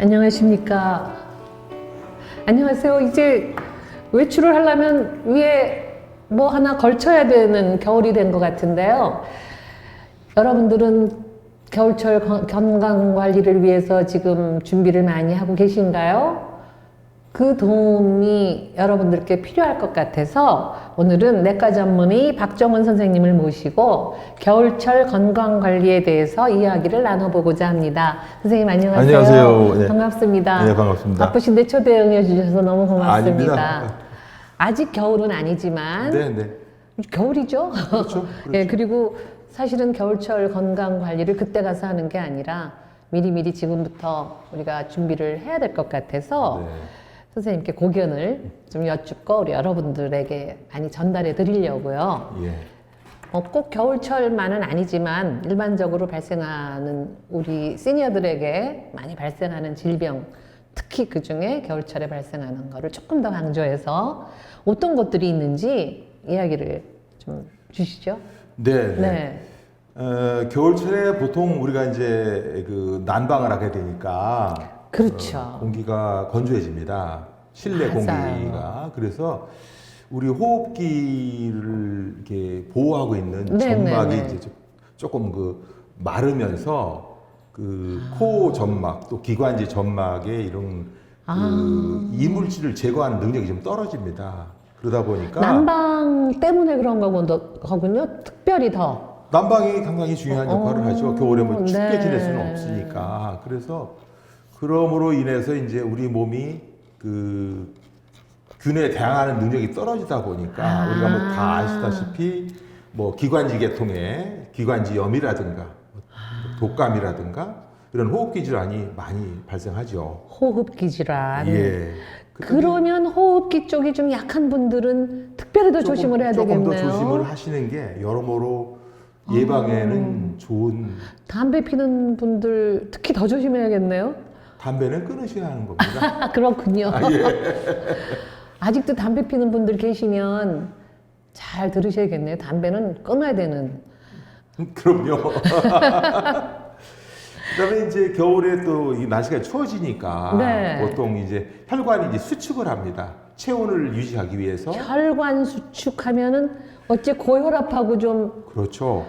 안녕하십니까. 안녕하세요. 이제 외출을 하려면 위에 뭐 하나 걸쳐야 되는 겨울이 된 것 같은데요. 여러분들은 겨울철 건강 관리를 위해서 지금 준비를 많이 하고 계신가요? 그 도움이 여러분들께 필요할 것 같아서 오늘은 내과 전문의 박정원 선생님을 모시고 겨울철 건강 관리에 대해서 이야기를 나눠보고자 합니다. 선생님 안녕하세요. 안녕하세요. 네. 반갑습니다. 네, 반갑습니다. 바쁘신데 초대 응해 주셔서 너무 고맙습니다. 아닙니다. 아직 겨울은 아니지만 네. 겨울이죠. 그렇죠. 네, 그리고 사실은 겨울철 건강 관리를 그때 가서 하는 게 아니라 미리미리 지금부터 우리가 준비를 해야 될 것 같아서 네. 선생님께 고견을 좀 여쭙고 우리 여러분들에게 많이 전달해 드리려고요. 예. 꼭 겨울철만은 아니지만 일반적으로 발생하는 우리 시니어들에게 많이 발생하는 질병, 특히 그 중에 겨울철에 발생하는 거를 조금 더 강조해서 어떤 것들이 있는지 이야기를 좀 주시죠. 네. 겨울철에 보통 우리가 이제 그 난방을 하게 되니까 그렇죠. 공기가 건조해집니다. 실내 맞아요. 공기가. 그래서 우리 호흡기를 이렇게 보호하고 있는 네네네. 점막이 이제 조금 그 마르면서 그 코 점막 또 기관지 점막에 이런 그 이물질을 제거하는 능력이 좀 떨어집니다. 그러다 보니까 난방 때문에 그런 거군요. 특별히 더. 난방이 상당히 중요한 역할을 하죠. 겨울에 뭐 춥게 네. 지낼 수는 없으니까. 그래서 그러므로 인해서 이제 우리 몸이 그 균에 대항하는 능력이 떨어지다 보니까 우리가 뭐 다 아시다시피 뭐 기관지 계통의 기관지염이라든가 독감이라든가 이런 호흡기 질환이 많이 발생하죠. 호흡기 질환. 예. 그러면 호흡기 쪽이 좀 약한 분들은 특별히 더 조심을 해야 조금 되겠네요. 더 조심을 하시는 게 여러모로 예방에는 좋은. 담배 피는 분들 특히 더 조심해야겠네요. 담배는 끊으셔야 하는 겁니다. 그렇군요. 예. 아직도 담배 피는 분들 계시면 잘 들으셔야겠네요. 담배는 끊어야 되는. 그럼요. 그다음에 이제 겨울에 또 이 날씨가 추워지니까 네. 보통 이제 혈관이 이제 수축을 합니다. 체온을 유지하기 위해서. 혈관 수축하면은 어째 고혈압하고 좀 그렇죠.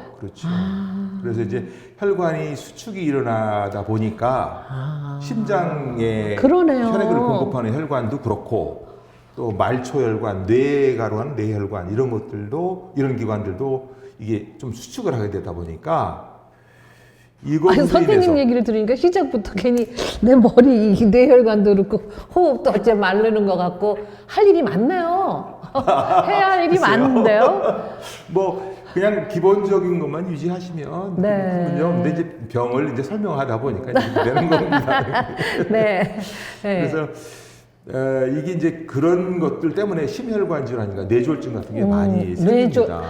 그래서 이제 혈관이 수축이 일어나다 보니까 심장에 그러네요. 혈액을 공급하는 혈관도 그렇고 또 말초혈관, 뇌가로 하는 뇌혈관 이런 것들도 이런 기관들도 이게 좀 수축을 하게 되다 보니까 이것으로 선생님 인해서 얘기를 들으니까 시작부터 괜히 내 머리, 이 뇌혈관도 그렇고 호흡도 어째 마르는 것 같고 할 일이 많네요. 해야 할 일이 글쎄요. 많은데요. 뭐 그냥 기본적인 것만 유지하시면 네. 되는군요. 근데 이제 병을 이제 설명하다 보니까 이렇게 되는 겁니다. 네. 그래서 이게 이제 그런 것들 때문에 심혈관 질환이나 뇌졸중 같은 게 많이 생깁니다.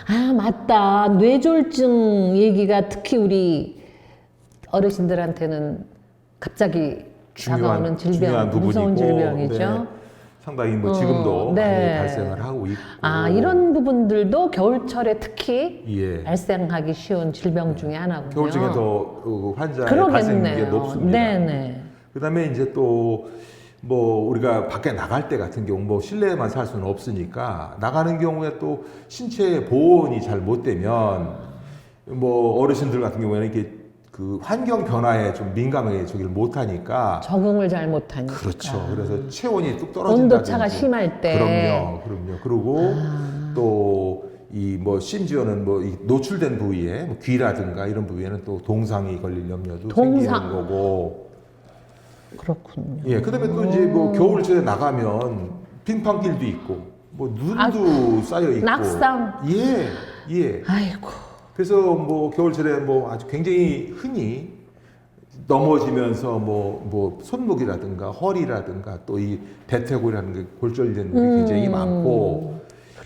아, 맞다. 뇌졸중 얘기가 특히 우리 어르신들한테는 갑자기 다가오는 질병, 중요한 부분이고, 무서운 질병이죠. 네. 상당히 뭐 지금도 네. 많이 발생을 하고 있고. 이런 부분들도 겨울철에 특히 예. 발생하기 쉬운 질병 중에 하나군요. 겨울중에 더 환자의 발생률이 높습니다. 네네. 그다음에 이제 또 뭐 우리가 밖에 나갈 때 같은 경우 뭐 실내에만 살 수는 없으니까 나가는 경우에 또 신체 보온이 잘 못 되면 뭐 어르신들 같은 경우에는 이렇게 그 환경 변화에 좀 민감하게 저기를 못 하니까 적응을 잘 못하니까. 그렇죠. 그래서 체온이 뚝 떨어진다든지 온도차가 심할 때. 그럼요. 그리고 또 이 뭐 심지어는 뭐 이 노출된 부위에 뭐 귀라든가 이런 부위에는 또 동상이 걸릴 염려도 생기는 거고. 그렇군요. 예, 그다음에 또 이제 뭐 겨울철에 나가면 빙판길도 있고 뭐 눈도 쌓여 있고 낙상. 예. 아이고. 그래서 뭐 겨울철에 뭐 아주 굉장히 흔히 넘어지면서 뭐 손목이라든가 허리라든가 또 이 대퇴골이라는 게 골절된 분이 굉장히 많고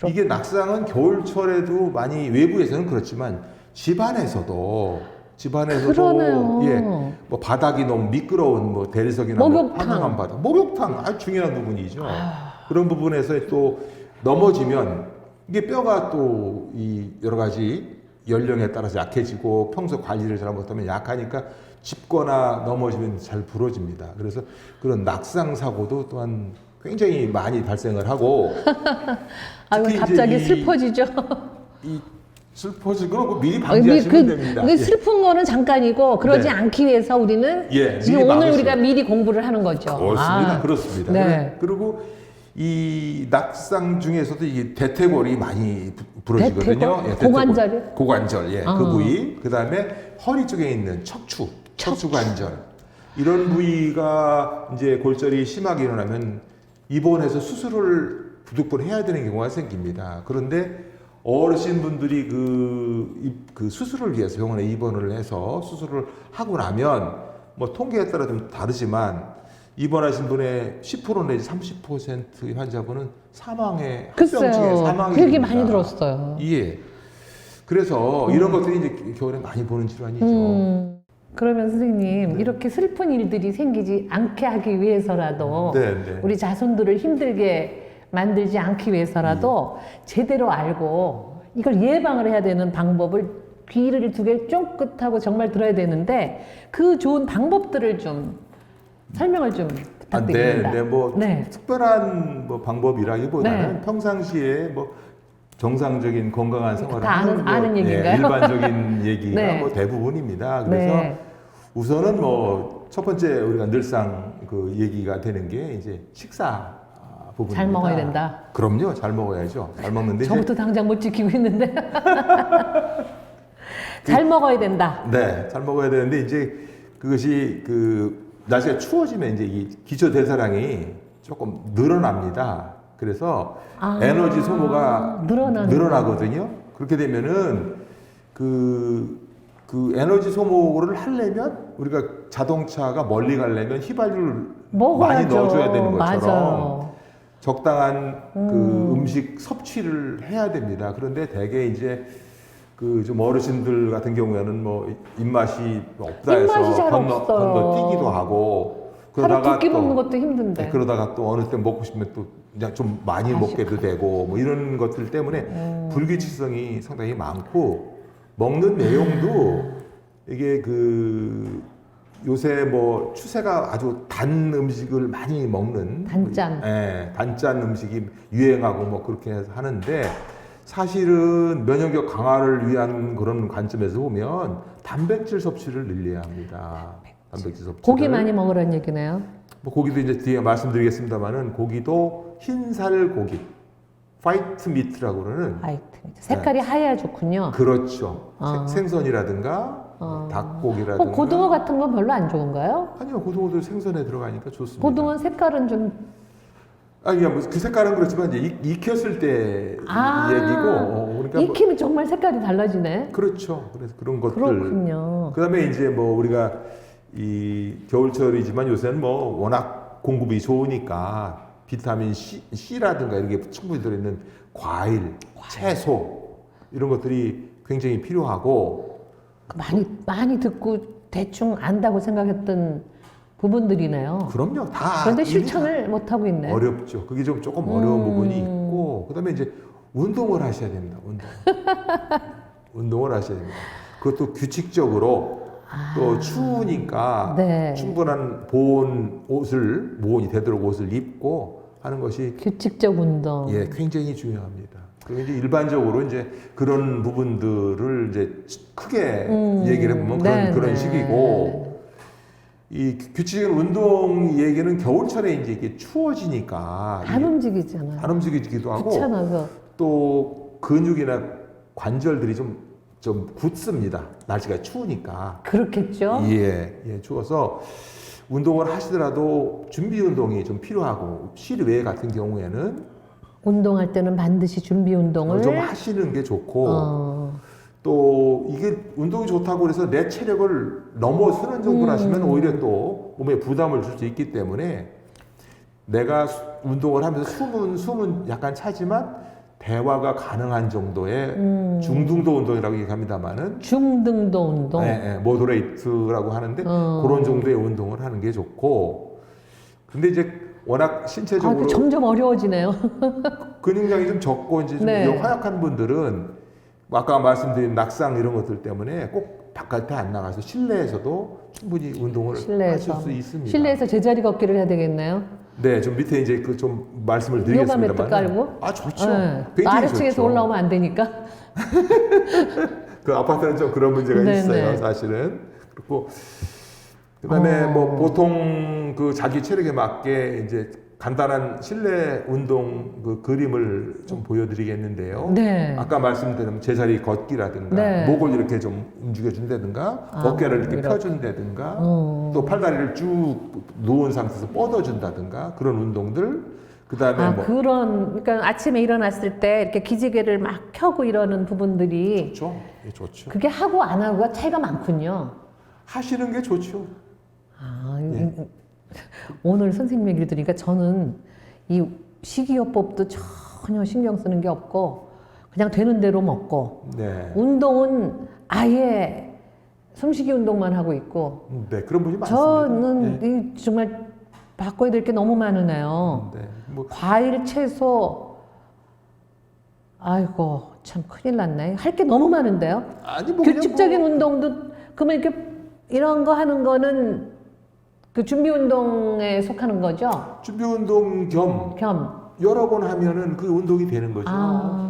이게 낙상은 겨울철에도 많이 외부에서는 그렇지만 집안에서도 그러네요. 예, 뭐 바닥이 너무 미끄러운 뭐 대리석이나 목욕탕. 뭐 환장한 바닥, 목욕탕 아주 중요한 부분이죠. 그런 부분에서 또 넘어지면 이게 뼈가 또 이 여러 가지 연령에 따라서 약해지고 평소 관리를 잘못하면 약하니까 짚거나 넘어지면 잘 부러집니다. 그래서 그런 낙상 사고도 또한 굉장히 많이 발생을 하고 아유, 특히 갑자기 이제 슬퍼지죠. 이 슬퍼지고 미리 방지하시면 됩니다. 그 슬픈 거는 잠깐이고 그러지 네. 않기 위해서 우리는 예, 지금 미리 오늘 막으시면. 우리가 미리 공부를 하는 거죠. 그렇습니다. 아, 그렇습니다. 네. 그리고 이 낙상 중에서도 이게 대퇴골이 많이 부러지거든요. 대퇴골? 예, 대퇴골. 고관절이요? 고관절, 예, 아. 그 부위. 그 다음에 허리 쪽에 있는 척추관절. 이런 부위가 이제 골절이 심하게 일어나면 입원해서 수술을 부득불 해야 되는 경우가 생깁니다. 그런데 어르신분들이 그 수술을 위해서 병원에 입원을 해서 수술을 하고 나면 뭐 통계에 따라 좀 다르지만 입원하신 분의 10% 내지 30%의 환자분은 사망의 합병증에 글쎄요. 사망이 그 얘기 됩니다. 많이 들었어요. 예. 그래서 이런 것들이 이제 겨울에 많이 보는 질환이죠. 그러면 선생님 네. 이렇게 슬픈 일들이 생기지 않게 하기 위해서라도 네, 네. 우리 자손들을 힘들게 만들지 않기 위해서라도 제대로 알고 이걸 예방을 해야 되는 방법을 귀를 두 개 쫑긋하고 정말 들어야 되는데 그 좋은 방법들을 좀 설명을 좀 부탁드립니다. 네, 뭐 네. 특별한 뭐 방법이라기보다는 네. 평상시에 뭐 정상적인 건강한 생활을 다 아는- 하는 아는 얘기인가요? 일반적인 얘기가 네. 뭐 대부분입니다. 그래서 네. 우선은 뭐 첫 번째 우리가 늘상 그 얘기가 되는 게 이제 식사 부분입니다. 잘 먹어야 된다. 그럼요, 잘 먹어야죠. 잘 먹는데 이제 저부터 당장 못 지키고 있는데 잘 먹어야 된다. 네, 잘 먹어야 되는데 이제 그것이 그 날씨가 추워지면 이제 이 기초 대사량이 조금 늘어납니다. 그래서 아, 에너지 소모가 늘어나는구나. 그렇게 되면은 그 에너지 소모를 하려면 우리가 자동차가 멀리 가려면 휘발유를 많이 먹어야죠. 넣어줘야 되는 것처럼 맞아요. 적당한 그 음식 섭취를 해야 됩니다. 그런데 대개 이제 그 좀 어르신들 같은 경우에는 뭐 입맛이 없다 입맛이 해서 잘 없어요. 건너뛰기도 하고 하루 두 끼 또 먹는 것도 힘든데. 네, 그러다가 또 어느 때 먹고 싶으면 또 그냥 좀 많이 먹게도 되고 뭐 이런 것들 때문에 불규칙성이 상당히 많고 먹는 내용도 이게 그 요새 뭐 추세가 아주 단 음식을 많이 먹는 단짠. 예, 단짠 음식이 유행하고 뭐 그렇게 해서 하는데 사실은 면역력 강화를 위한 그런 관점에서 보면 단백질 섭취를 늘려야 합니다. 단백질 섭취. 고기 많이 먹으라는 얘기네요. 뭐 고기도 이제 뒤에 말씀드리겠습니다만은 고기도 흰살 고기, 화이트 미트라고 그러는 하여튼 색깔이 하얘야 좋군요. 그렇죠. 아. 생선이라든가 닭고기라든가. 고등어 같은 건 별로 안 좋은가요? 아니요, 고등어도 생선에 들어가니까 좋습니다. 고등어 색깔은 좀 아니, 뭐그 색깔은 그렇지만 이제 익혔을 때 얘기고, 그러니까 익히면 정말 색깔이 달라지네. 그렇죠. 그래서 그런 것들. 그렇군요. 그다음에 이제 뭐 우리가 이 겨울철이지만 요새는 뭐 워낙 공급이 좋으니까 비타민 C라든가 이런 게 충분히 들어있는 과일, 채소 이런 것들이 굉장히 필요하고. 많이 듣고 대충 안다고 생각했던 부분들이네요. 그럼요. 다. 그런데 이미 실천을 못 하고 있네. 어렵죠. 그게 좀 조금 어려운 부분이 있고, 그다음에 이제 운동을 하셔야 됩니다. 운동을 하셔야 됩니다. 그것도 규칙적으로 또 추우니까 네. 충분한 보온이 되도록 옷을 입고 하는 것이 규칙적 운동. 예, 굉장히 중요합니다. 그리고 이제 일반적으로 이제 그런 부분들을 이제 크게 얘기를 해보면 그런 식이고. 이 규칙적인 운동 얘기는 겨울철에 이제 이게 추워지니까 안 움직이잖아요. 안 움직이기도 하고 귀찮아서. 또 근육이나 관절들이 좀 굳습니다. 날씨가 추우니까. 그렇겠죠? 예, 추워서 운동을 하시더라도 준비 운동이 좀 필요하고 실외 같은 경우에는 운동할 때는 반드시 준비 운동을 좀 하시는 게 좋고 또 이게 운동이 좋다고 해서 내 체력을 넘어서는 정도로 하시면 오히려 또 몸에 부담을 줄 수 있기 때문에 내가 운동을 하면서 숨은 약간 차지만 대화가 가능한 정도의 중등도 운동이라고 얘기합니다만은 중등도 운동. 모더레이트라고 하는데 그런 정도의 운동을 하는 게 좋고 근데 이제 워낙 신체적으로 점점 어려워지네요. 근육량이 좀 적고 이제 좀 네. 허약한 분들은 아까 말씀드린 낙상 이런 것들 때문에 꼭 바깥에 안 나가서 실내에서도 충분히 운동을 실내에서. 하실 수 있습니다. 실내에서 제자리 걷기를 해야 되겠네요. 네, 좀 밑에 이제 그 좀 말씀을 요가 드리겠습니다만. 매트 깔고. 아, 좋죠. 네. 굉장히 아래층에서 좋죠. 올라오면 안 되니까. 그 아파트는 좀 그런 문제가 네네. 있어요, 사실은. 그리고 그다음에 뭐 보통 그 자기 체력에 맞게 이제 간단한 실내 운동 그 그림을 좀 보여드리겠는데요. 네. 아까 말씀드린 제자리 걷기라든가 네. 목을 이렇게 좀 움직여준다든가 아, 어깨를 이렇게 이렇게. 펴준다든가 또 팔다리를 쭉 누운 상태에서 뻗어준다든가 그런 운동들. 그다음에 아, 뭐 그러니까 아침에 일어났을 때 이렇게 기지개를 막 켜고 이러는 부분들이 좋죠. 예, 좋죠. 그게 하고 안 하고가 차이가 많군요. 하시는 게 좋죠. 아, 예. 오늘 선생님 얘기를 들으니까 저는 이 식이요법도 전혀 신경 쓰는 게 없고 그냥 되는 대로 먹고 네. 운동은 아예 숨쉬기 운동만 하고 있고 네, 그런 분이 많습니다. 저는 예. 이 정말 바꿔야 될 게 너무 많으네요. 네. 뭐 과일, 채소, 아이고 참 큰일 났네. 할 게 너무 많은데요. 아니 뭐 그냥 규칙적인 뭐 운동도 그러면 이렇게 이런 거 하는 거는 그 준비 운동에 속하는 거죠. 준비 운동 겸 겸 여러 번 하면은 그 운동이 되는 거죠. 아.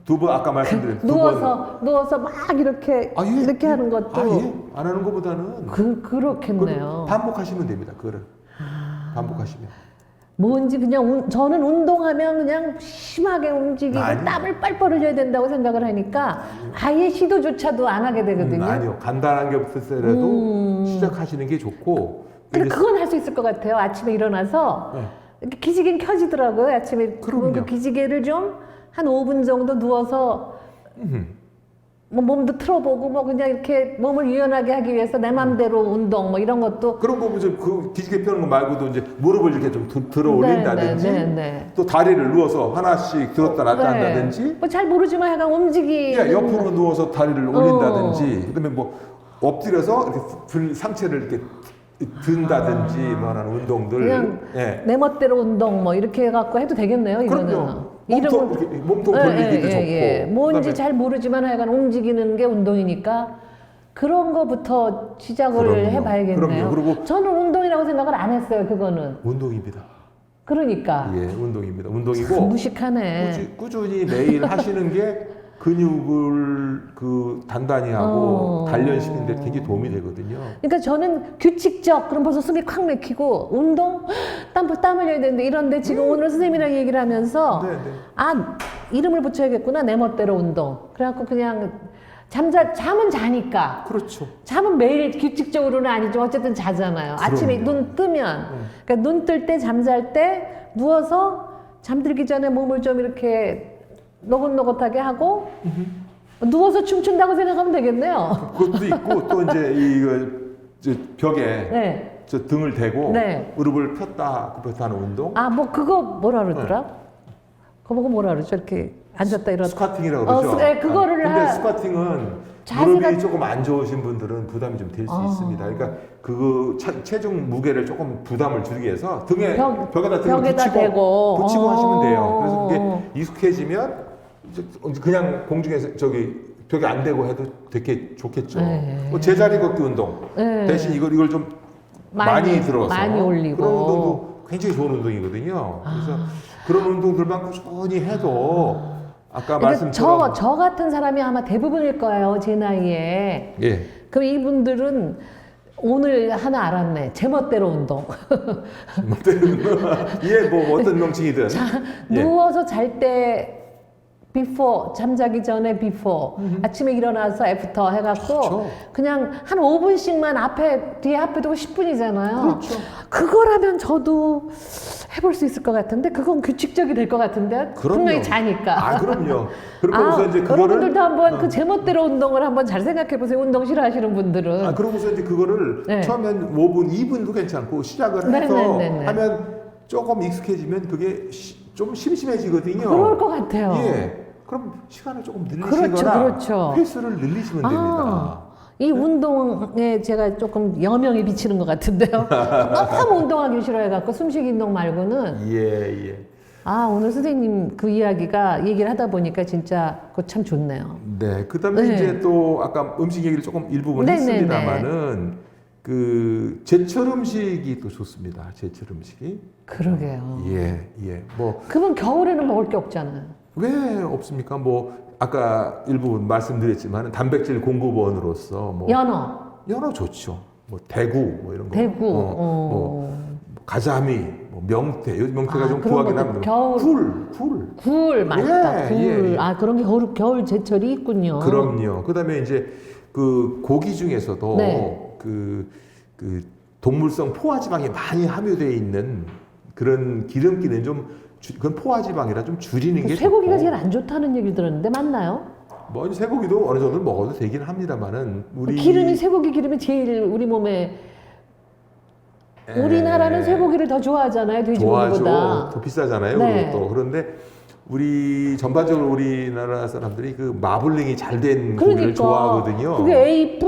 두 번 아까 말씀드린 두 번. 누워서 막 이렇게 아, 예, 이렇게 예. 하는 것도 아, 예. 안 하는 것보다는 그렇겠네요. 반복하시면 됩니다. 그거를 반복하시면. 뭔지 그냥 저는 운동하면 그냥 심하게 움직이고 아니요. 땀을 뻘뻘 흘려야 된다고 생각을 하니까 아예 시도조차도 안 하게 되거든요. 아니요. 간단한 게 없을때라도 시작하시는 게 좋고. 근데 이게 그건 할 수 있을 것 같아요. 아침에 일어나서 네. 이렇게 기지개는 켜지더라고요. 아침에 그럼요. 그 기지개를 좀 한 5분 정도 누워서 뭐 몸도 틀어보고 뭐 그냥 이렇게 몸을 유연하게 하기 위해서 내 맘대로 운동 뭐 이런 것도 그런 거 이제 그 기지개 펴는 거 말고도 이제 무릎을 이렇게 좀 들어 올린다든지 네. 또 다리를 누워서 하나씩 들었다 놨다 네. 한다든지 뭐잘 모르지만 약간 움직이 예, 옆으로 누워서 다리를 올린다든지 그다음에 뭐 엎드려서 이렇게 상체를 이렇게 든다든지 뭐 하는 운동들 그냥 예. 내 멋대로 운동 뭐 이렇게 해갖고 해도 되겠네요. 이거는. 그럼요. 몸통 돌리기도 좋고 뭔지 그다음에 잘 모르지만 하여간 움직이는 게 운동이니까 그런 거부터 시작을 그럼요. 해봐야겠네요. 그럼요. 그리고 저는 운동이라고 생각을 안 했어요. 그거는. 운동입니다. 그러니까. 예, 운동입니다. 참 운동이고 무식하네. 꾸준히 매일 하시는 게 근육을 그 단단히 하고 단련시키는 데 굉장히 도움이 되거든요. 그러니까 저는 규칙적 그럼 벌써 숨이 콱 막히고 운동 땀 흘려야 되는데 이런데 지금 오늘 선생님이랑 얘기를 하면서 네, 네. 아 이름을 붙여야겠구나 내 멋대로 운동. 그래갖고 그냥 잠은 자니까. 그렇죠. 잠은 매일 규칙적으로는 아니죠. 어쨌든 자잖아요. 아침에 눈 뜨면. 그러니까 눈 뜰 때 잠잘 때 누워서 잠들기 전에 몸을 좀 이렇게 노릇노릇하게 하고 누워서 춤춘다고 생각하면 되겠네요. 그것도 있고 또 이제 이거 벽에 네. 저 등을 대고 네. 무릎을 폈다 굽혔다 하는 운동. 아, 뭐 그거 뭐라 그러더라? 그거 보고 뭐라 그러죠? 이렇게 앉았다 일어났다. 스쿼팅이라고 그러죠. 네, 그거를 근데 스쿼팅은 자세가- 무릎이 조금 안 좋으신 분들은 부담이 좀 될 수 있습니다. 그러니까 그 체중 무게를 조금 부담을 줄이기 위해서 등에 벽에다 등을 벽에다 대고. 붙이고 하시면 돼요. 그래서 그게 익숙해지면 이제 그냥 공중에서 저기 벽에 안 대고 해도 되게 좋겠죠. 네. 뭐 제자리 걷기 운동 네. 대신 이걸 좀 많이 들어서 많이 올리고. 그런 운동도 굉장히 좋은 운동이거든요. 그래서 그런 운동들만 꾸준히 해도 아까 그러니까 말씀처럼 저 같은 사람이 아마 대부분일 거예요. 제 나이에. 예. 그럼 이분들은 오늘 하나 알았네. 제멋대로 운동. 예, 뭐 어떤 명칭이든 예. 누워서 잘 때 before 잠자기 전에 before 아침에 일어나서 after 해갖고 그렇죠. 그냥 한 5분씩만 뒤에 앞에 두고 10분이잖아요. 그렇죠. 그거라면 저도 해볼 수 있을 것 같은데 그건 규칙적이 될 것 같은데 그럼요. 분명히 자니까. 아, 그럼요. 그러고서 이제 그거를 여러분들도 한번 그 제멋대로 운동을 한번 잘 생각해 보세요. 운동 싫어하시는 분들은. 아, 그러고서 이제 그거를 네. 처음엔 5분, 2분도 괜찮고 시작을 해서 네네네네. 하면 조금 익숙해지면 그게 좀 심심해지거든요. 그럴 것 같아요. 예. 그럼 시간을 조금 늘리시거나 그렇죠. 횟수를 늘리시면 됩니다. 이 운동에 제가 조금 여명이 비치는 것 같은데요. 너무 운동하기 싫어해갖고 숨쉬기 운동 말고는 예, 예. 아, 오늘 선생님 그 이야기가 얘기를 하다 보니까 진짜 그거 참 좋네요. 네, 그다음에 네. 이제 또 아까 음식 얘기를 조금 일부분 네네네. 했습니다만은 그 제철 음식이 또 좋습니다. 제철 음식이. 그러게요. 예, 예. 뭐 그러면 겨울에는 먹을 게 없잖아요. 왜 없습니까? 뭐 아까 일부 말씀드렸지만 단백질 공급원으로서 뭐 연어, 좋죠. 뭐 대구 뭐 이런 거. 대구, 뭐 가자미, 뭐 명태. 요즘 명태가 아, 좀 그런 구하긴 것도 합니다. 겨울. 굴. 굴 맞다. 예, 굴. 예, 예. 아, 그런 게 겨울 제철이 있군요. 그럼요. 그다음에 이제 그 고기 중에서도 네. 그 동물성 포화지방이 많이 함유되어 있는 그런 기름기는 그건 포화지방이라 좀 줄이는 게 쇠고기가 좋고. 제일 안 좋다는 얘기 들었는데 맞나요? 뭐 이제 쇠고기도 어느 정도 먹어도 되긴 합니다만은 기름이 쇠고기 기름이 제일 우리 몸에 우리나라는 쇠고기를 더 좋아하잖아요, 돼지고기보다. 좋아하죠. 더 비싸잖아요. 네. 그것도. 그런데 우리 전반적으로 우리나라 사람들이 그 마블링이 잘 된 고기를 그러니까 좋아하거든요. 그게 A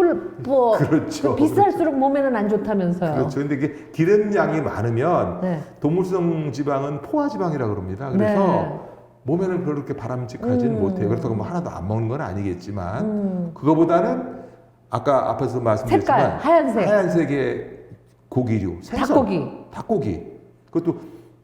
뭐 그렇죠. 비쌀수록 몸에는 안 좋다면서요. 그렇죠. 근데 이게 기름량이 많으면 네. 동물성 지방은 포화지방이라고 그럽니다. 그래서 네. 몸에는 그렇게 바람직하지는 못해요. 그렇다고 뭐 하나도 안 먹는 건 아니겠지만 그거보다는 아까 앞에서 말씀드렸지만 색깔, 하얀색. 하얀색의 고기류, 생선, 닭고기. 그것도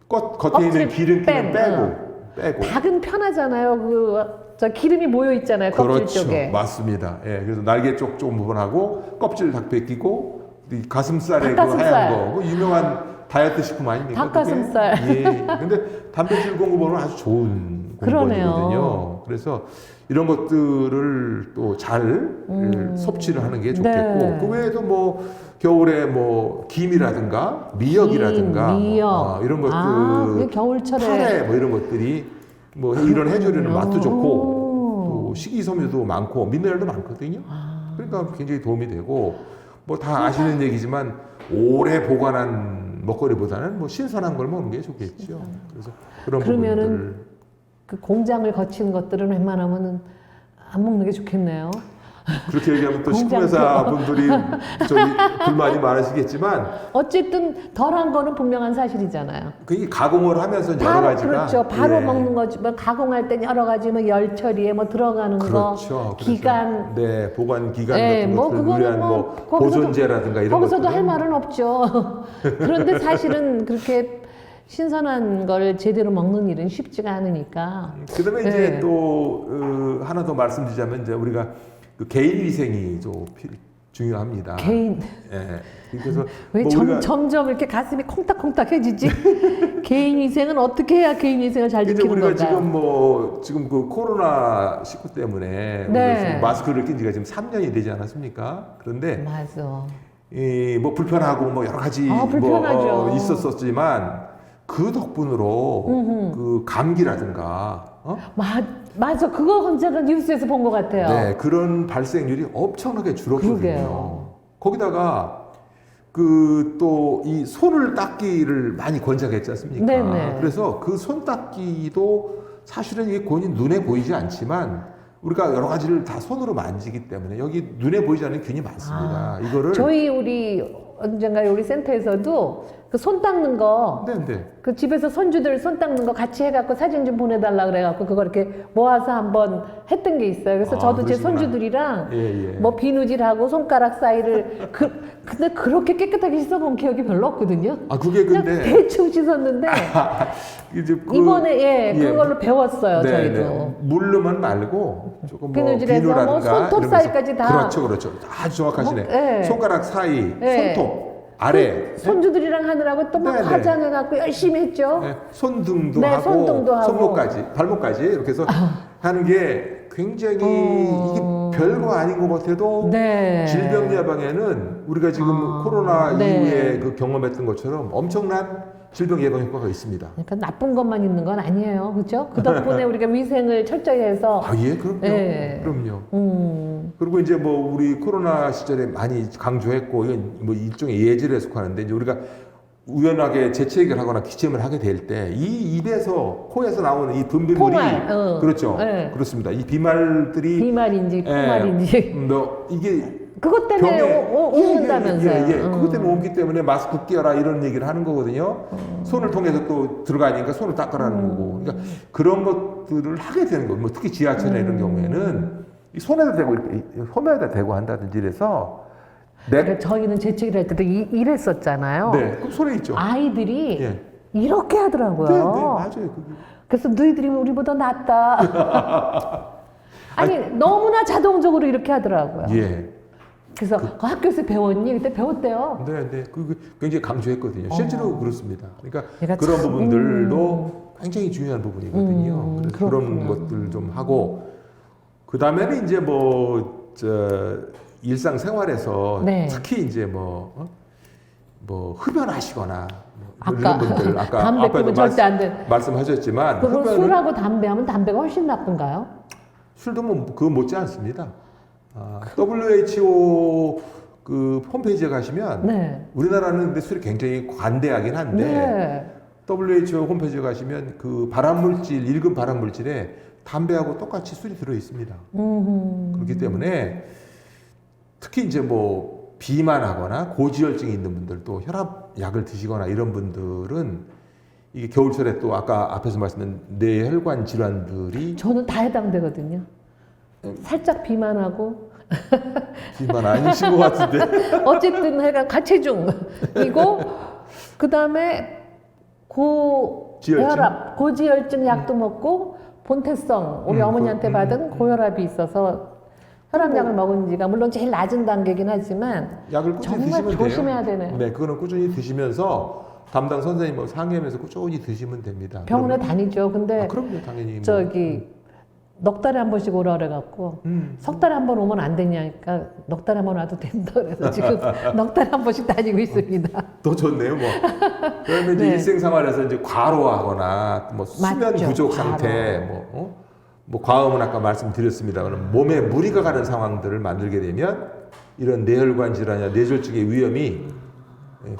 겉에 있는 껍질 기름기는 빼고. 빼고. 닭은 편하잖아요. 저 기름이 모여 있잖아요. 껍질 그렇죠. 쪽에. 맞습니다. 예, 그래서 날개 쪽 부분하고 껍질 닭 벗기고 이 가슴살에 그 닭가슴살. 하얀 거, 그 유명한 다이어트 식품 아닙니까? 닭가슴살. 그게? 예. 근데 단백질 공급원은 아주 좋은 그러네요. 공급원이거든요. 그래서 이런 것들을 또 잘 섭취를 하는 게 좋겠고, 네. 그 외에도 뭐 겨울에 뭐 김이라든가 미역이라든가 미역. 이런 것들, 그게 겨울철에. 파래 뭐 이런 것들이 뭐 이런 해조류는 맛도 좋고 오. 또 식이섬유도 많고 미네랄도 많거든요. 그러니까 굉장히 도움이 되고 뭐 다 아시는 얘기지만 오래 보관한 먹거리보다는 뭐 신선한 걸 먹는 게 좋겠죠. 그래서 그런 그러면은 부분들 그 공장을 거친 것들은 웬만하면은 안 먹는 게 좋겠네요. 그렇게 얘기하면 또 공장 식품회사 분들이 저기 불만이 많으시겠지만 어쨌든 덜한 거는 분명한 사실이잖아요. 그게 가공을 하면서 여러 가지가 그렇죠. 바로 예. 먹는 거지만 가공할 땐 여러 가지 뭐 열 처리에 뭐 들어가는 그렇죠. 거, 기간. 네, 보관 기간 네, 같은 뭐 것들, 그거는 위한 뭐 보존제라든가 이런 거기서도 것들은 할 말은 없죠. 그런데 사실은 그렇게 신선한 걸 제대로 먹는 일은 쉽지가 않으니까. 그다음에 네. 이제 또 하나 더 말씀드리자면 이제 우리가 그 개인 위생이 좀 중요합니다. 개인 예. 그래서 왜 뭐 점점 이렇게 가슴이 콩닥콩닥해지지? 개인 위생은 어떻게 해야 개인 위생을 잘 이제 지키는 우리가 건가요? 지금 그 코로나 19 때문에 네. 우리가 지금 마스크를 낀 지가 지금 3년이 되지 않았습니까? 그런데 맞아. 뭐 불편하고 뭐 여러 가지 불편하죠. 뭐 있었었지만 그 덕분으로 그 감기라든가 맞아. 그거 제가 뉴스에서 본 것 같아요. 네, 그런 발생률이 엄청나게 줄었거든요. 그러게요. 거기다가 그 또 이 손을 닦기를 많이 권장했지 않습니까? 네네. 그래서 그 손 닦기도 사실은 이게 본인 눈에 보이지 않지만 우리가 여러 가지를 다 손으로 만지기 때문에 여기 눈에 보이지 않는 균이 많습니다. 이거를 우리 언젠가 우리 센터에서도 그 손 닦는 거, 네. 그 집에서 손주들 손 닦는 거 같이 해갖고 사진 좀 보내달라 그래갖고 그거 이렇게 모아서 한번 했던 게 있어요. 그래서 저도 제 그러시구나. 손주들이랑 예. 뭐 비누질하고 손가락 사이를 근데 그렇게 깨끗하게 씻어본 기억이 별로 없거든요. 그게 그냥 근데 대충 씻었는데 이제 이번에 그걸로 배웠어요. 네, 저희도. 네. 물로만 말고 조금 뭐 비누질해서 비누라든가 뭐 손톱 이런 거 사이까지 다. 그렇죠. 아주 정확하시네. 네. 손가락 사이, 네. 손톱 아래, 손주들이랑 하느라고 또 막 네, 네. 화장해갖고 열심히 했죠. 네, 손등도 네, 하고, 손등도 하고. 손목까지, 발목까지 이렇게 해서 하는 게 굉장히 이게 별거 아닌 것 같아도 네. 질병 예방에는 우리가 지금 코로나 네. 이후에 그 경험했던 것처럼 엄청난 질병 예방 효과가 있습니다. 그러니까 나쁜 것만 있는 건 아니에요. 그죠? 그 덕분에 우리가 위생을 철저히 해서. 그럼요. 네. 그럼요. 그리고 이제 뭐 우리 코로나 시절에 많이 강조했고 이건 뭐 일종의 예절에 속하는데 이제 우리가 우연하게 재채기를 하거나 기침을 하게 될 때 이 입에서 코에서 나오는 이 분비물이 포말, 그렇죠. 네. 그렇습니다. 이 비말들이 비말인지 포말인지. 뭐 이게 그것 때문에 옮는다면서요. 예, 예. 그것 때문에 옮기 때문에 마스크 끼워라 이런 얘기를 하는 거거든요. 손을 통해서 또 들어가니까 손을 닦으라는 거고. 그러니까 그런 것들을 하게 되는 거예요. 뭐 특히 지하철에 이런 경우에는 이 손에다 대고 이렇게 홈에다 대고 한다든지 이래서 그러니까 저희는 재채기를 할 때도 이랬었잖아요. 네, 그럼 손에 있죠. 아이들이 예. 이렇게 하더라고요. 네, 네, 맞아요. 그게. 그래서 너희들이 우리보다 낫다. 아니 너무나 자동적으로 이렇게 하더라고요. 예. 그래서 그 학교에서 배웠니? 그때 배웠대요. 네, 네. 그 굉장히 강조했거든요. 실제로 그렇습니다. 그러니까 얘가 그런 참, 부분들도 굉장히 중요한 부분이거든요. 그래서 그런 그렇군요. 것들 좀 하고 그 다음에는 이제 뭐 일상생활에서 네. 특히 이제 뭐 흡연하시거나 뭐 아까 이런 분들 아까 담배 앞에도 피우면 절대 안 돼. 말씀하셨지만 그럼 흡연은 술하고 담배 하면 담배가 훨씬 나쁜가요? 술도 뭐 그거 못지 않습니다. WHO 그 홈페이지에 가시면 네. 우리나라는 근데 술이 굉장히 관대하긴 한데 네. WHO 홈페이지에 가시면 그 발암물질 1급 발암물질에 담배하고 똑같이 술이 들어 있습니다. 그렇기 때문에 특히 이제 뭐 비만하거나 고지혈증이 있는 분들 또 혈압약을 드시거나 이런 분들은 이게 겨울철에 또 아까 앞에서 말씀드린 뇌혈관 질환들이 저는 다 해당되거든요. 살짝 비만하고 비만 아니신 것 같은데 어쨌든 해가 과체중이고 그 다음에 고혈압, 고지혈증 약도 먹고 본태성 우리 어머니한테 받은 고혈압이 있어서 혈압약을 먹은 지가 물론 제일 낮은 단계긴 하지만 약을 꾸준히 정말 드시면 조심해야 돼요. 되네요. 네, 그거는 꾸준히 드시면서 담당 선생님 상의하면서 꾸준히 드시면 됩니다. 병원에 다니죠. 근데 그럼요, 당연히. 뭐. 저기 넉 달에 한 번씩 오라 그래갖고 석 달에 한 번 오면 안 되냐니까 넉 달에 한 번 와도 된다 그래서 지금 넉 달에 한 번씩 다니고 있습니다. 더 좋네요, 뭐. 그러면 이제 네. 일생생활에서 이제 과로하거나 뭐 수면 맞죠, 부족 과로. 상태, 뭐 과음은 아까 말씀드렸습니다만 몸에 무리가 가는 상황들을 만들게 되면 이런 뇌혈관 질환이나 뇌졸중의 위험이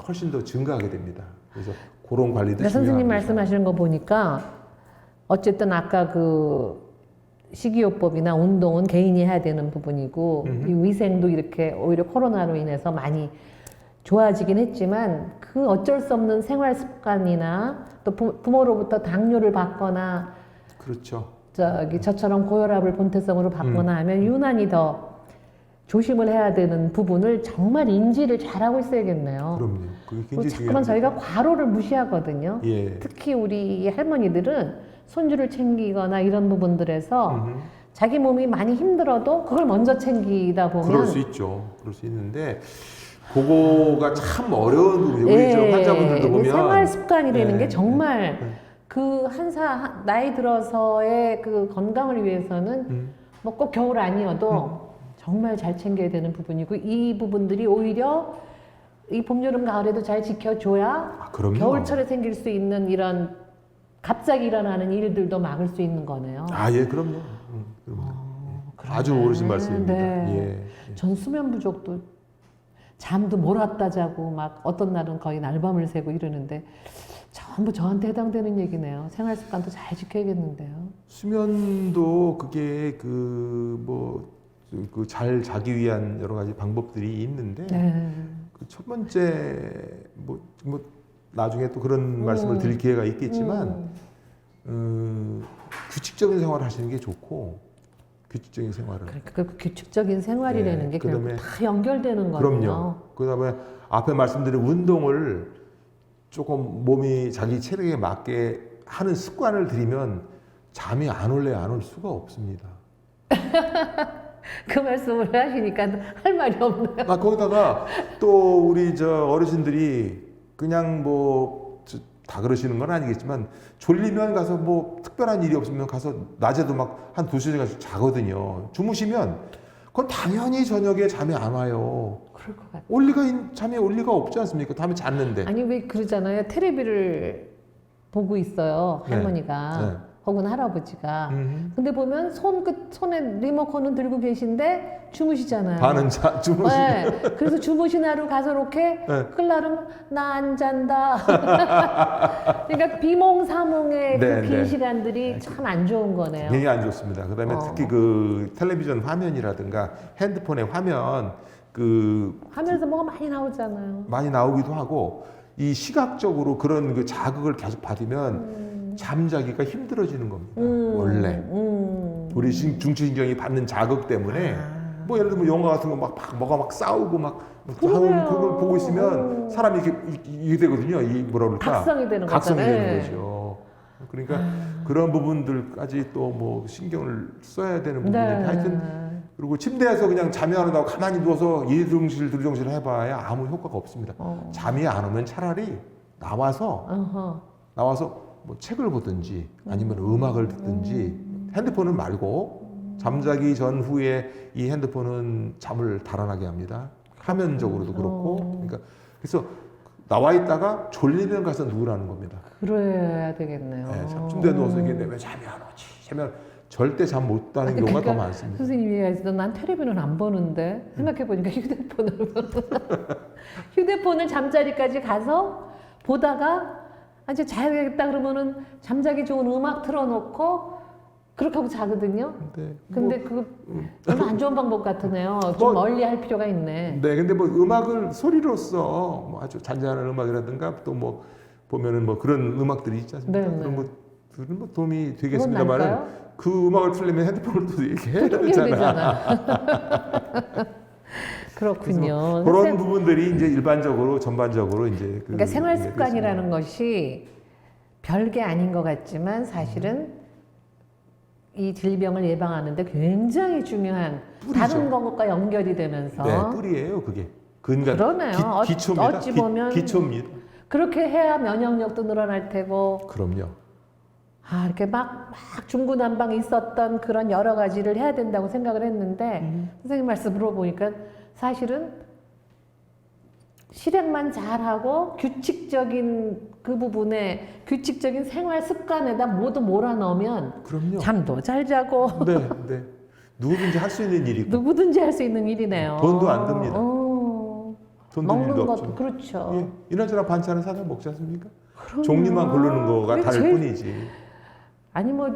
훨씬 더 증가하게 됩니다. 그래서 그런 관리도 근데 중요합니다. 선생님 말씀하시는 거 보니까 어쨌든 아까 그 식이요법이나 운동은 개인이 해야 되는 부분이고 이 위생도 이렇게 오히려 코로나로 인해서 많이 좋아지긴 했지만 그 어쩔 수 없는 생활 습관이나 또 부모로부터 당뇨를 받거나 그렇죠. 저처럼 고혈압을 본태성으로 받거나 하면 유난히 더 조심을 해야 되는 부분을 정말 인지를 잘하고 있어야겠네요. 그럼요. 그게 그리고 굉장히 자꾸만 저희가 과로를 무시하거든요. 예. 특히 우리 할머니들은 손주를 챙기거나 이런 부분들에서 자기 몸이 많이 힘들어도 그걸 먼저 챙기다 보면 그럴 수 있죠. 그럴 수 있는데 그거가 참 어려운 부분이에요. 우리 저 환자분들도 보면 생활 습관이 되는 예, 게 정말 그 나이 들어서의 그 건강을 위해서는 뭐 꼭 겨울 아니어도 정말 잘 챙겨야 되는 부분이고 이 부분들이 오히려 이 봄, 여름, 가을에도 잘 지켜줘야 그럼요. 겨울철에 생길 수 있는 이런 갑자기 일어나는 일들도 막을 수 있는 거네요. 예, 그럼요. 그럼요. 아주 옳으신 말씀입니다. 네. 예. 전 수면 부족도 잠도 몰았다 자고 막 어떤 날은 거의 날밤을 새고 이러는데 전부 저한테 해당되는 얘기네요. 생활 습관도 잘 지켜야겠는데요. 수면도 그게 잘 자기 위한 여러 가지 방법들이 있는데 네. 그 첫 번째 나중에 또 그런 말씀을 드릴 기회가 있겠지만 규칙적인 생활을 하시는 게 좋고 규칙적인 생활을 그러니까 그 규칙적인 생활이라는 네, 게 결국 그다음에 다 연결되는 거예요. 그럼요. 그다음에 앞에 말씀드린 운동을 조금 몸이 자기 체력에 맞게 하는 습관을 들이면 잠이 안 올 수가 없습니다. 그 말씀을 하시니까 할 말이 없네요. 거기다가 또 우리 어르신들이 그냥 다 그러시는 건 아니겠지만 졸리면 가서 특별한 일이 없으면 가서 낮에도 막 한 2시간씩 자거든요. 주무시면 그건 당연히 저녁에 잠이 안 와요. 그럴 것 같아요. 잠이 올 리가 없지 않습니까? 잠이 잤는데. 아니 왜 그러잖아요. 테레비를 보고 있어요. 네. 할머니가 네. 혹은 할아버지가. 근데 보면 손에 리모컨은 들고 계신데 주무시잖아요. 반은 주무시고. 네. 그래서 주무신 하루 가서 이렇게 네. 클라름 나 안 잔다. 그러니까 비몽사몽의 네, 그 긴 네. 시간들이 참 안 좋은 거네요. 굉장히 안 좋습니다. 그다음에 특히 그 텔레비전 화면이라든가 핸드폰의 화면 하면서 뭐가 많이 나오잖아요. 많이 나오기도 하고 이 시각적으로 그런 그 자극을 계속 받으면 잠자기가 힘들어지는 겁니다. 원래 우리 중추신경이 받는 자극 때문에 뭐 예를 들면 영화 같은 거 막 뭐가 막 싸우고 막 하는 그걸 보고 있으면 사람이 이게 되거든요. 이 뭐라 그럴까? 각성이 되는 거죠. 그러니까 그런 부분들까지 또 뭐 신경을 써야 되는 부분이 하여튼. 그리고 침대에서 그냥 잠이 안 온다고 가만히 누워서 이등실 해봐야 아무 효과가 없습니다. 잠이 안 오면 차라리 나와서 뭐 책을 보든지 아니면 음악을 듣든지 핸드폰은 말고 잠자기 전후에 이 핸드폰은 잠을 달아나게 합니다. 화면적으로도 그렇고. 그러니까 그래서 나와 있다가 졸리면 가서 누우라는 겁니다. 그래야 되겠네요. 네, 침대에 누워서 이게 왜 잠이 안 오지? 하면 절대 잠 못 자는 경우가 더 많습니다. 선생님이 얘기하시던 난 텔레비는 안 보는데 생각해보니까 휴대폰을 잠자리까지 가서 보다가 이제 자야겠다 그러면은 잠자기 좋은 음악 틀어놓고 그렇게 하고 자거든요. 근데 그거 별로 안 좋은 방법 같으네요. 좀 멀리 할 필요가 있네. 네, 근데 뭐 음악을 소리로서 뭐 아주 잔잔한 음악이라든가 또 뭐 보면은 뭐 그런 음악들이 있지 않습니까? 그런 것들은 뭐 도움이 되겠습니다만은 그 음악을 틀려면 핸드폰을 또 이렇게 해야 되잖아. 그렇군요. 그런 부분들이 이제 일반적으로 전반적으로 이제 그러니까 생활 습관이라는 것이 별게 아닌 것 같지만 사실은 이 질병을 예방하는데 굉장히 중요한 뿌리죠. 다른 것과 연결이 되면서 네, 뿌리예요, 그게. 그러네요. 기초입니다. 어찌 보면 기초입니다. 그렇게 해야 면역력도 늘어날 테고. 그럼요. 이렇게 막 중구난방에 있었던 그런 여러 가지를 해야 된다고 생각을 했는데 선생님 말씀 들어보니까 사실은 실행만 잘하고 규칙적인 그 부분에 규칙적인 생활 습관에다 모두 몰아넣으면 그럼요. 잠도 잘 자고 네. 누구든지 할 수 있는 일이고 누구든지 할 수 있는 일이네요. 돈도 안 듭니다. 돈 들 먹는 일도 것도 없죠. 그렇죠. 예, 이런저런 반찬을 사다 먹지 않습니까? 그럼요. 종류만 고르는 거가 그게 다를 제일- 뿐이지. 아니 뭐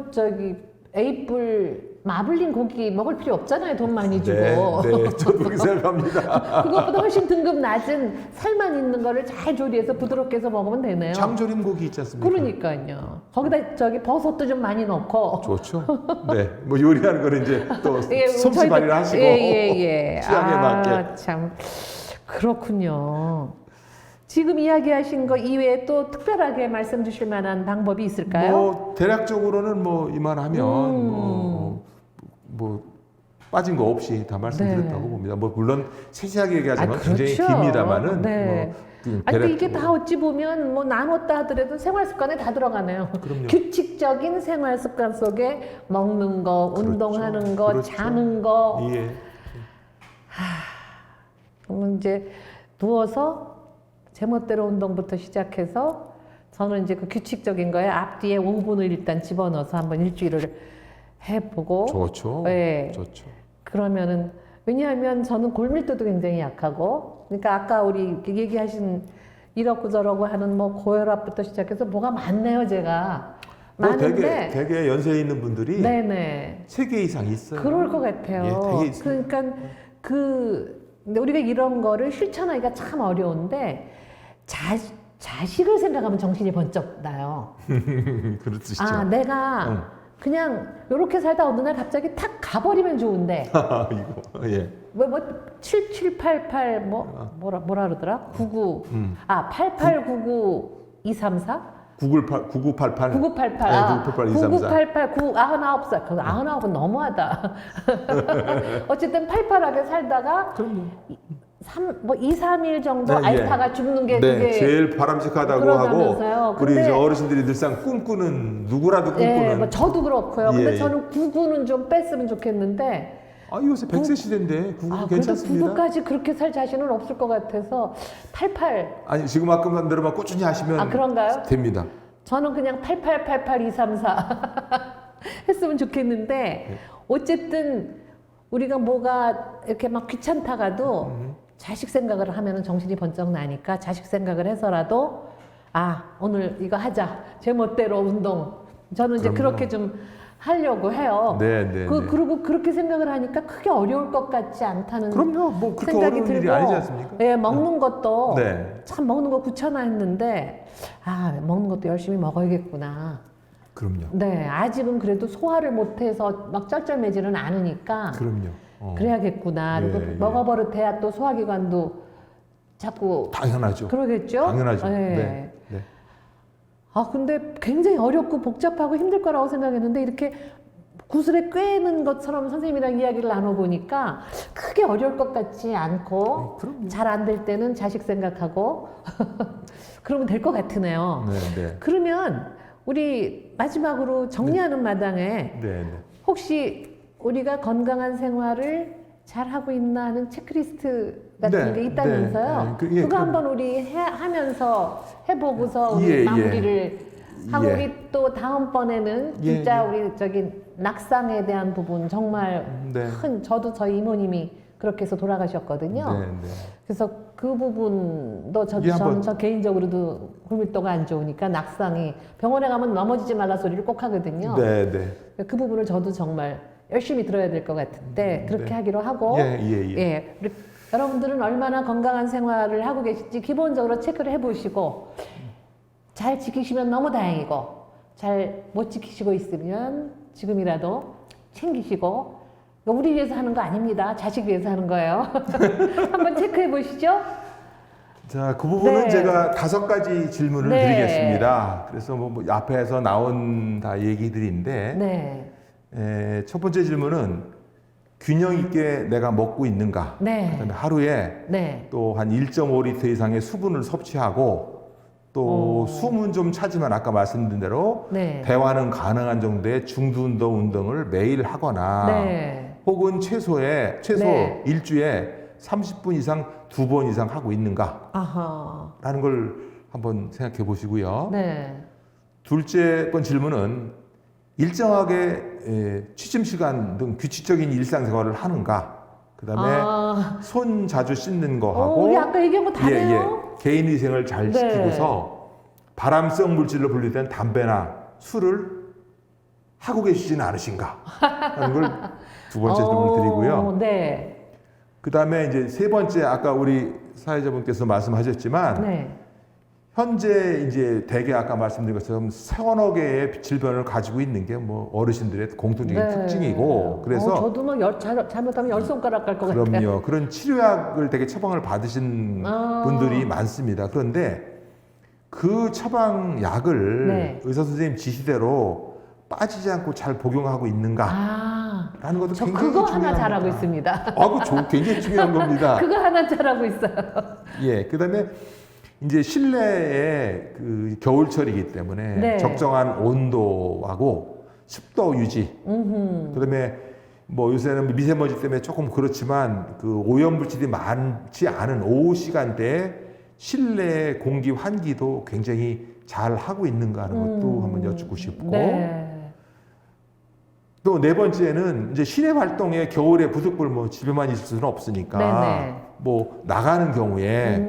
A뿔 마블링 고기 먹을 필요 없잖아요. 돈 많이 주고. 네, 저도 그렇게 생각합니다. 그것보다 훨씬 등급 낮은 살만 있는 거를 잘 조리해서 부드럽게 해서 먹으면 되네요. 장조림 고기 있지 않습니까? 그러니까요. 거기다 버섯도 좀 많이 넣고. 좋죠. 네, 뭐 요리하는 거는 이제 또 예, 솜씨 발휘를 하시고 예. 취향에 맞게. 참 그렇군요. 지금 이야기하신 거 이외에 또 특별하게 말씀 주실 만한 방법이 있을까요? 뭐 대략적으로는 뭐 이만하면 뭐 빠진 거 없이 다 말씀드렸다고 봅니다. 뭐 물론 세세하게 얘기하자면 굉장히 깁니다만은 네. 뭐 근데 이게 다 어찌 보면 뭐 나눴다 하더라도 생활 습관에 다 들어가네요. 그럼요. 규칙적인 생활 습관 속에 먹는 거, 그렇죠. 운동하는 거, 그렇죠. 자는 거. 예. 그러면 이제 누워서 제멋대로 운동부터 시작해서 저는 이제 그 규칙적인 거에 앞뒤에 5분을 일단 집어넣어서 한번 일주일을 해보고. 좋죠. 네. 좋죠. 그러면은 왜냐하면 저는 골밀도도 굉장히 약하고, 그러니까 아까 우리 얘기하신 이렇고 저러고 하는 뭐 고혈압부터 시작해서 뭐가 많네요, 제가. 뭐 많은데. 되게 연세 있는 분들이 네네. 3개 이상 있어요. 그럴 것 같아요. 예, 되게 있어요. 그러니까 근데 우리가 이런 거를 실천하기가 참 어려운데 자식을 생각하면 정신이 번쩍 나요. 그렇듯이죠. 내가 그냥 이렇게 살다 어느 날 갑자기 탁 가버리면 좋은데. 이거 예. 뭐 7788 뭐라 그러더라? 99 8899 234 9988 9988 네, 9988 9988 99살 그 99은 너무하다. 어쨌든 팔팔하게 살다가 그럼요. 2, 3일 정도 네, 앓다가 죽는 게 네, 그게 제일 바람직하다고 그러다면서요. 하고 우리 근데- 이제 어르신들이 늘상 꿈꾸는 누구라도 꿈꾸는 예, 뭐 저도 그렇고요. 근데 예. 저는 99는 좀 뺐으면 좋겠는데 요새 100세 시대인데 99도 그래도 괜찮습니다. 99까지 그렇게 살 자신은 없을 것 같아서 88 아니 지금 아까 만 대로만 꾸준히 하시면 그런가요? 됩니다. 저는 그냥 8888234 했으면 좋겠는데 어쨌든 우리가 뭐가 이렇게 막 귀찮다가도 자식 생각을 하면은 정신이 번쩍 나니까 자식 생각을 해서라도 오늘 이거 하자 제멋대로 운동 저는 이제 그럼요. 그렇게 좀 하려고 해요. 네, 네, 네. 그리고 그렇게 생각을 하니까 크게 어려울 것 같지 않다는 그럼요. 뭐 그렇게 생각이 어려운 일이 들고, 아니지 않습니까? 예, 먹는 것도 네. 참 먹는 거 귀찮아했는데 먹는 것도 열심히 먹어야겠구나. 그럼요. 네, 아직은 그래도 소화를 못해서 막 쩔쩔매지는 않으니까 그럼요. 그래야겠구나. 예, 그리고 예. 먹어버릇해야 또 소화기관도 자꾸 당연하죠. 그러겠죠. 당연하죠. 예. 네. 네. 근데 굉장히 어렵고 복잡하고 힘들 거라고 생각했는데 이렇게 구슬에 꿰는 것처럼 선생님이랑 이야기를 나눠보니까 크게 어려울 것 같지 않고 그럼요. 잘 안 될 때는 자식 생각하고 그러면 될 것 같으네요. 네, 네. 그러면 우리 마지막으로 정리하는 마당에 네, 네. 혹시 우리가 건강한 생활을 잘 하고 있나 하는 체크리스트 같은 네, 게 있다면서요? 네, 네. 그거 그럼- 한번 우리 하면서 해보고서 우리 예, 마무리를 하고 예. 우리 또 다음번에는 예, 진짜 예. 우리 저기 낙상에 대한 부분 정말 네. 저도 저희 이모님이 그렇게 해서 돌아가셨거든요. 네, 네. 그래서 그 부분도 예, 한번- 저는 저 개인적으로도 굴밀도가 안 좋으니까 낙상이 병원에 가면 넘어지지 말라 소리를 꼭 하거든요. 네, 네. 그 부분을 저도 정말 열심히 들어야 될 것 같은데 그렇게 네. 하기로 하고 예. 우리 여러분들은 얼마나 건강한 생활을 하고 계실지 기본적으로 체크를 해보시고 잘 지키시면 너무 다행이고 잘 못 지키시고 있으면 지금이라도 챙기시고 우리 위해서 하는 거 아닙니다. 자식 위해서 하는 거예요. 한번 체크해 보시죠. 자, 그 부분은 네. 제가 5가지 질문을 네. 드리겠습니다. 그래서 뭐 앞에서 나온 다 얘기들인데 네. 첫 번째 질문은 균형 있게 내가 먹고 있는가? 네. 그다음에 하루에 네. 또 한 1.5리터 이상의 수분을 섭취하고 또 숨은 좀 차지만 아까 말씀드린 대로 네. 대화는 가능한 정도의 중두 운동을 매일 하거나 네. 혹은 최소 네. 일주에 30분 이상 2번 이상 하고 있는가? 아하. 라는 걸 한번 생각해 보시고요. 네. 둘째 번 질문은 일정하게 취침 시간 등 규칙적인 일상생활을 하는가? 그다음에 손 자주 씻는 거 하고 우리 아까 얘기한 거 다네요. 개인 위생을 잘 네. 지키고서 발암성 물질로 분류된 담배나 술을 하고 계시지는 않으신가? 하는 걸 두 번째 질문을 드리고요. 네. 그다음에 이제 세 번째 아까 우리 사회자분께서 말씀하셨지만 네. 현재 이제 대개 아까 말씀드린 것처럼 서너 개의 질병을 가지고 있는 게 뭐 어르신들의 공통적인 네. 특징이고 그래서 저도 막 잘못하면 10손가락 갈 것 같아요. 그럼요. 그런 치료약을 되게 처방을 받으신 분들이 많습니다. 그런데 그 처방약을 네. 의사 선생님 지시대로 빠지지 않고 잘 복용하고 있는가라는 것도 저 굉장히 그거 중요합니다. 하나 잘하고 있습니다. 그거 굉장히 중요한 겁니다. 그거 하나 잘하고 있어요. 예, 그다음에 이제 실내에 그 겨울철이기 때문에 네. 적정한 온도하고 습도 유지. 그다음에 뭐 요새는 미세먼지 때문에 조금 그렇지만 그 오염 물질이 많지 않은 오후 시간대에 실내 공기 환기도 굉장히 잘 하고 있는가 하는 것도 한번 여쭙고 싶고. 네. 또 네 번째는 이제 실내 활동에 겨울에 부득불 뭐 집에만 있을 수는 없으니까 네네. 뭐 나가는 경우에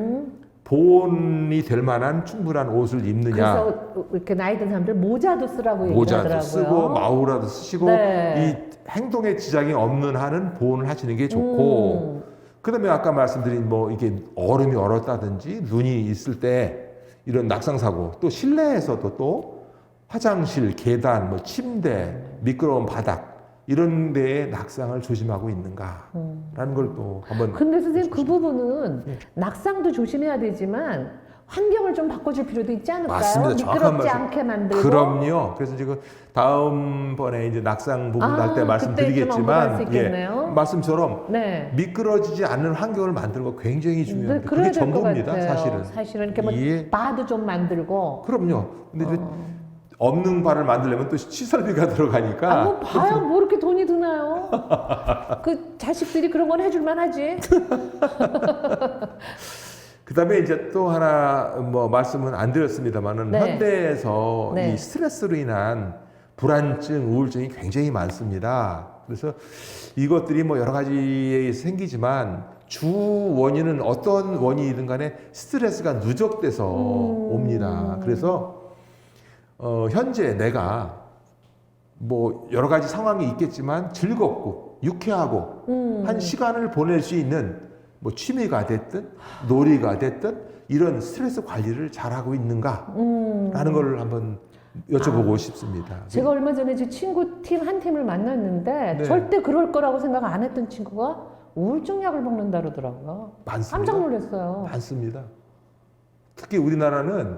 보온이 될 만한 충분한 옷을 입느냐, 그래서 이렇게 나이 든 사람들 모자도 쓰라고 얘기하더라고요. 모자도 쓰고 마우라도 쓰시고 네. 이 행동에 지장이 없는 한은 보온을 하시는 게 좋고 그다음에 아까 말씀드린 뭐 이게 얼음이 얼었다든지 눈이 있을 때 이런 낙상 사고 또 실내에서도 또 화장실, 계단, 뭐 침대, 미끄러운 바닥 이런 데에 낙상을 조심하고 있는가라는 걸 또 한번. 근데 선생님 그 부분은 낙상도 조심해야 되지만 환경을 좀 바꿔줄 필요도 있지 않을까요? 맞습니다. 정확한 미끄럽지 말씀. 않게 만들고. 그럼요. 그래서 지금 다음번에 이제 낙상 부분 할 때 말씀드리겠지만, 그때 좀 언급할 수 있겠네요. 말씀처럼 네. 미끄러지지 않는 환경을 만드는 거 굉장히 중요합니다. 그래야 그게 될 것 전부입니다, 같아요. 사실은. 이렇게 뭐 예. 바도 좀 만들고. 그럼요. 근데 이제 없는 발을 만들려면 또 시설비가 들어가니까. 뭐 봐요. 뭐 이렇게 돈이 드나요? 그 자식들이 그런 건 해줄만 하지. 그다음에 이제 또 하나 뭐 말씀은 안 드렸습니다만은 네. 현대에서 네. 이 스트레스로 인한 불안증, 우울증이 굉장히 많습니다. 그래서 이것들이 뭐 여러 가지 생기지만 주 원인은 어떤 원인이든 간에 스트레스가 누적돼서 옵니다. 그래서 현재 내가 뭐 여러 가지 상황이 있겠지만 즐겁고 유쾌하고 한 시간을 보낼 수 있는 뭐 취미가 됐든 놀이가 됐든 이런 스트레스 관리를 잘하고 있는가라는 걸 한번 여쭤보고 싶습니다. 제가 얼마 전에 제 친구 팀 한 팀을 만났는데 네. 절대 그럴 거라고 생각 안 했던 친구가 우울증 약을 먹는다 그러더라고요. 많습니다. 깜짝 놀랐어요. 많습니다. 특히 우리나라는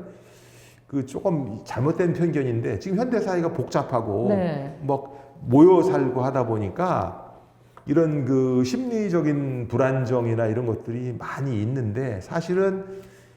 그 조금 잘못된 편견인데 지금 현대 사회가 복잡하고 네. 뭐 모여 살고 하다 보니까 이런 그 심리적인 불안정이나 이런 것들이 많이 있는데 사실은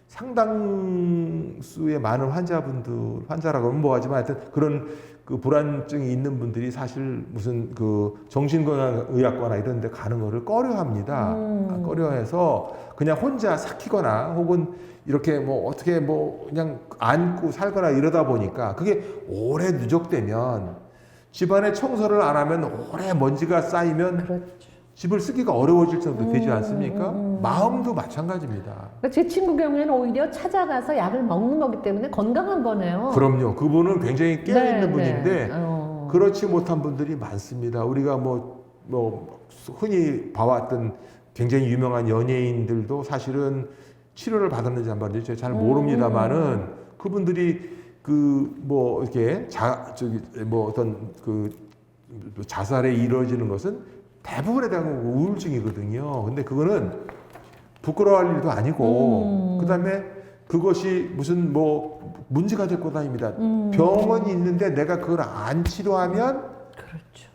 상당수의 많은 환자라고 하면 뭐하지만 하여튼 그런 그 불안증이 있는 분들이 사실 무슨 그 정신건강의학과나 이런 데 가는 거를 꺼려합니다. 꺼려해서 그냥 혼자 삭히거나 혹은 이렇게 뭐 어떻게 뭐 그냥 안고 살거나 이러다 보니까 그게 오래 누적되면 집안에 청소를 안 하면 오래 먼지가 쌓이면 그렇죠. 집을 쓰기가 어려워질 정도 되지 않습니까? 마음도 마찬가지입니다. 그러니까 제 친구 경우에는 오히려 찾아가서 약을 먹는 거기 때문에 건강한 거네요. 그럼요. 그분은 굉장히 깨어있는 네, 분인데 네. 그렇지 못한 분들이 많습니다. 우리가 뭐 흔히 봐왔던 굉장히 유명한 연예인들도 사실은 치료를 받았는지 안 받았는지 잘 모릅니다만은 그분들이 그 뭐 이렇게 어떤 그 자살에 이루어지는 것은 대부분에 대한 우울증이거든요. 근데 그거는 부끄러워할 일도 아니고 그다음에 그것이 무슨 뭐 문제가 될 거다 아닙니다. 병원이 있는데 내가 그걸 안 치료하면 그렇죠.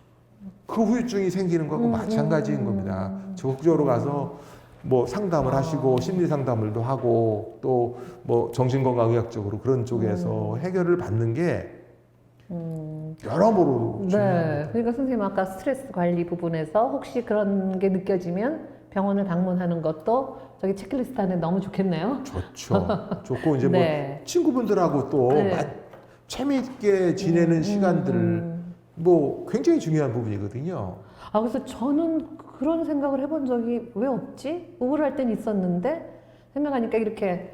그 후유증이 생기는 거하고 마찬가지인 겁니다. 적극적으로 가서 뭐 상담을 하시고 심리 상담을도 하고 또 뭐 정신건강의학적으로 그런 쪽에서 해결을 받는 게 여러모로 중요합니다. 네. 그러니까 선생님 아까 스트레스 관리 부분에서 혹시 그런 게 느껴지면 병원을 방문하는 것도 저기 체크리스트 안에 너무 좋겠네요. 좋죠. 좋고 이제 네. 뭐 친구분들하고 또 네. 재미있게 지내는 시간들 뭐 굉장히 중요한 부분이거든요. 아, 그래서 저는 그런 생각을 해본 적이 왜 없지? 우울할 땐 있었는데 생각하니까 이렇게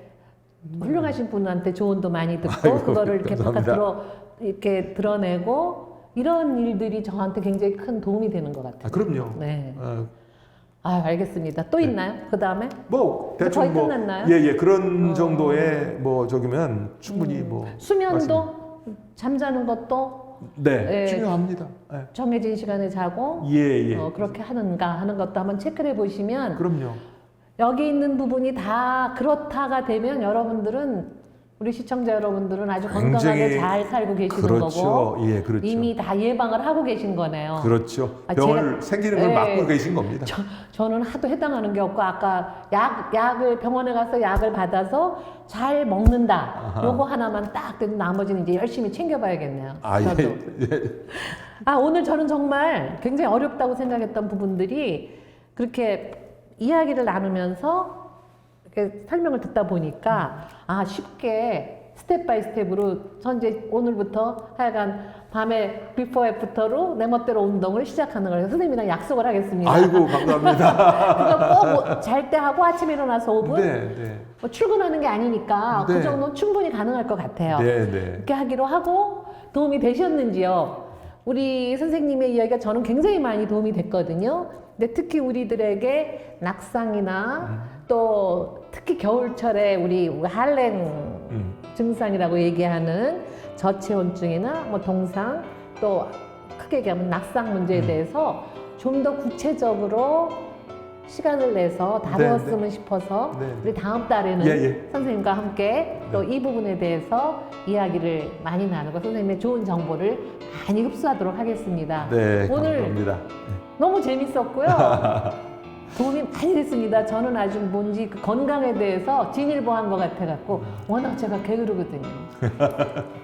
훌륭하신 분한테 조언도 많이 듣고 아이고, 그거를 이렇게 감사합니다. 바깥으로 이렇게 드러내고 이런 일들이 저한테 굉장히 큰 도움이 되는 것 같아요. 그럼요. 네. 아, 알겠습니다. 또 있나요? 그 다음에? 뭐 거의 대충 뭐 끝났나요? 예예 그런 정도의 뭐 저기면 충분히 뭐 수면도 잠자는 것도 네 예. 중요합니다. 예. 정해진 시간에 자고 예. 그렇게 하는가 하는 것도 한번 체크를 해보시면 그럼요. 여기 있는 부분이 다 그렇다가 되면 여러분들은 우리 시청자 여러분들은 아주 건강하게 굉장히 잘 살고 계시는 그렇죠. 거고 예, 그렇죠. 이미 다 예방을 하고 계신 거네요. 그렇죠. 아, 병을 생기는 걸 예. 막고 계신 겁니다. 저는 하도 해당하는 게 없고 아까 약을 병원에 가서 약을 받아서 잘 먹는다. 아하. 요거 하나만 딱 되면 나머지는 이제 열심히 챙겨봐야겠네요. 아 저도. 예. 아, 오늘 저는 정말 굉장히 어렵다고 생각했던 부분들이 그렇게 이야기를 나누면서 이렇게 설명을 듣다 보니까 아, 쉽게 스텝 바이 스텝으로 전 이제 오늘부터 하여간 밤에 비포 애프터로 내 멋대로 운동을 시작하는 거예요. 선생님이랑 약속을 하겠습니다. 아이고 감사합니다. 그거 꼭 잘 때 하고 아침에 일어나서 5분 네. 뭐 출근하는 게 아니니까 네. 그 정도는 충분히 가능할 것 같아요. 네. 이렇게 하기로 하고 도움이 되셨는지요? 우리 선생님의 이야기가 저는 굉장히 많이 도움이 됐거든요. 근데 특히 우리들에게 낙상이나 또 특히 겨울철에 우리 할랭 증상이라고 얘기하는 저체온증이나 뭐 동상 또 크게 얘기하면 낙상 문제에 대해서 좀 더 구체적으로 시간을 내서 다루었으면 싶어서 네. 우리 다음 달에는 예. 선생님과 함께 또 이 부분에 대해서 이야기를 많이 나누고 선생님의 좋은 정보를 많이 흡수하도록 하겠습니다. 네, 오늘 감사합니다. 너무 재밌었고요. 도움이 많이 됐습니다. 저는 아주 뭔지 그 건강에 대해서 진일보한 것 같아갖고 워낙 제가 게으르거든요.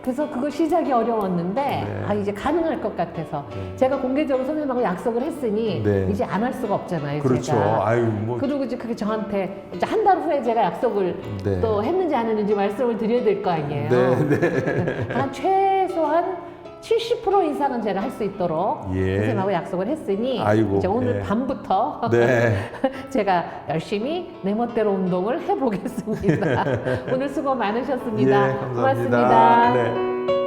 그래서 그거 시작이 어려웠는데 네. 아, 이제 가능할 것 같아서 네. 제가 공개적으로 선생님하고 약속을 했으니 네. 이제 안 할 수가 없잖아요. 그렇죠. 제가. 아유 뭐 그리고 이제 그게 저한테 이제 한 달 후에 제가 약속을 네. 또 했는지 안 했는지 말씀을 드려야 될 거 아니에요. 네. 한 최소한 70% 이상은 제가 할 수 있도록 예. 선생님하고 약속을 했으니 아이고, 이제 오늘 예. 밤부터 네. 제가 열심히 내 멋대로 운동을 해보겠습니다. 오늘 수고 많으셨습니다. 예, 감사합니다. 고맙습니다. 네.